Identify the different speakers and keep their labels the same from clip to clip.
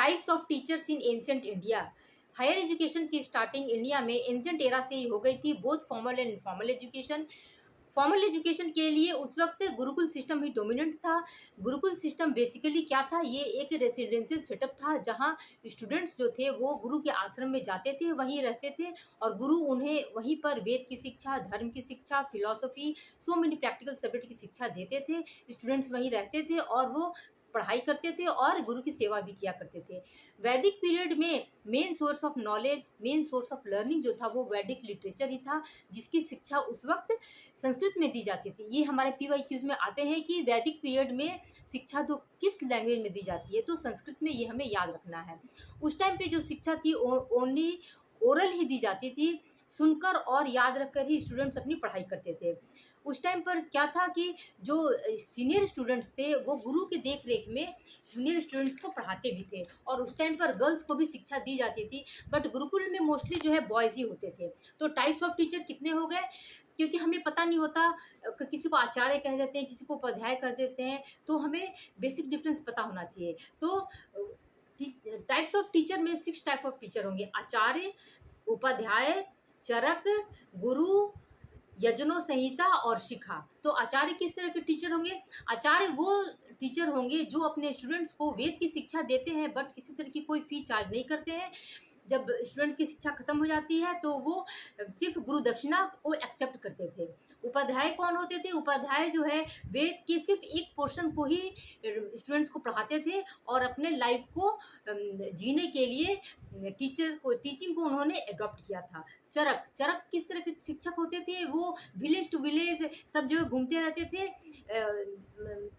Speaker 1: Types of teachers in ancient India. Higher education की starting India में ancient era से ही हो गई थी, both formal and informal education. Formal education के लिए उस वक्त गुरुकुल सिस्टम ही डोमिनेंट था। गुरुकुल सिस्टम बेसिकली क्या था, ये एक रेसिडेंशियल सेटअप था जहाँ स्टूडेंट्स जो थे वो गुरु के आश्रम में जाते थे, वहीं रहते थे और गुरु उन्हें वहीं पर वेद की शिक्षा, धर्म की शिक्षा, philosophy, so many practical subject की शिक्षा देते थे। स्टूडेंट्स वहीं रहते थे और वो पढ़ाई करते थे और गुरु की सेवा भी किया करते थे। वैदिक पीरियड में main source of knowledge, main source of learning जो था वो वैदिक लिटरेचर ही था, जिसकी शिक्षा उस वक्त संस्कृत में दी जाती थी। ये हमारे PYQs में आते हैं कि वैदिक पीरियड में शिक्षा तो किस लैंग्वेज में दी जाती है, तो संस्कृत में ये हमें याद रखना है। उस टाइम पे जो शिक्षा थी ओनली ओरल ही दी जाती थी, सुनकर और याद रखकर ही स्टूडेंट्स अपनी पढ़ाई करते थे। उस टाइम पर क्या था कि जो सीनियर स्टूडेंट्स थे वो गुरु के देख रेख में जूनियर स्टूडेंट्स को पढ़ाते भी थे और उस टाइम पर गर्ल्स को भी शिक्षा दी जाती थी, बट गुरुकुल में मोस्टली जो है बॉयज़ ही होते थे। तो टाइप्स ऑफ टीचर कितने हो गए, क्योंकि हमें पता नहीं होता, किसी को आचार्य कह देते हैं, किसी को उपाध्याय कर देते हैं, तो हमें बेसिक डिफरेंस पता होना चाहिए। तो टाइप्स ऑफ टीचर में 6 टाइप ऑफ टीचर होंगे: आचार्य, उपाध्याय, चरक, गुरु, यजनो संहिता और शिखा। तो आचार्य किस तरह के टीचर होंगे? आचार्य वो टीचर होंगे जो अपने स्टूडेंट्स को वेद की शिक्षा देते हैं बट किसी तरह की कोई फी चार्ज नहीं करते हैं। जब स्टूडेंट्स की शिक्षा खत्म हो जाती है तो वो सिर्फ गुरु दक्षिणा को एक्सेप्ट करते थे। उपाध्याय कौन होते थे? उपाध्याय जो है वेद के सिर्फ एक पोर्शन को ही स्टूडेंट्स को पढ़ाते थे और अपने लाइफ को जीने के लिए टीचिंग को उन्होंने अडॉप्ट किया था। चरक, चरक किस तरह के शिक्षक होते थे? वो विलेज टू विलेज सब जगह घूमते रहते थे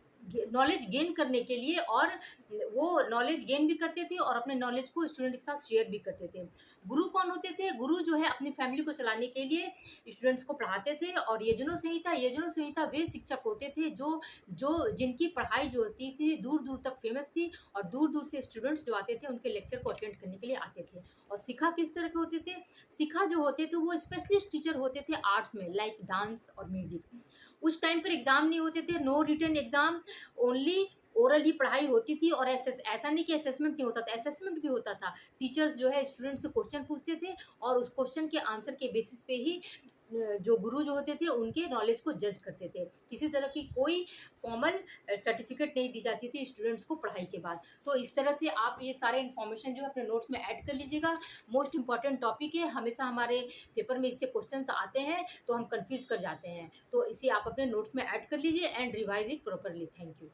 Speaker 1: नॉलेज गेन करने के लिए, और वो नॉलेज गेन भी करते थे और अपने नॉलेज को स्टूडेंट के साथ शेयर भी करते थे। गुरु कौन होते थे? गुरु जो है अपनी फैमिली को चलाने के लिए स्टूडेंट्स को पढ़ाते थे। और यजनो संहिता, यजनो संहिता वे शिक्षक होते थे जो जो जिनकी पढ़ाई जो होती थी दूर दूर तक फेमस थी और दूर दूर से स्टूडेंट्स जो आते थे उनके लेक्चर को अटेंड करने के लिए आते थे। और शिखा किस तरह के होते थे? शिखा जो होते थे वो स्पेशलिस्ट टीचर होते थे आर्ट्स में, लाइक डांस और म्यूजिक। उस टाइम पर एग्जाम नहीं होते थे, no written exam, only oral ही पढ़ाई होती थी। और ऐसा नहीं कि असेसमेंट नहीं होता था, असेसमेंट भी होता था। टीचर्स जो है स्टूडेंट से क्वेश्चन पूछते थे और उस क्वेश्चन के आंसर के बेसिस पे ही जो गुरु जो होते थे उनके नॉलेज को जज करते थे। किसी तरह की कोई फॉर्मल सर्टिफिकेट नहीं दी जाती थी स्टूडेंट्स को पढ़ाई के बाद। तो इस तरह से आप ये सारे इन्फॉर्मेशन जो है अपने नोट्स में ऐड कर लीजिएगा। मोस्ट इंपॉर्टेंट टॉपिक है, हमेशा हमारे पेपर में इससे क्वेश्चन आते हैं तो हम कंफ्यूज कर जाते हैं। तो इसे आप अपने नोट्स में ऐड कर लीजिए and revise it properly. Thank you.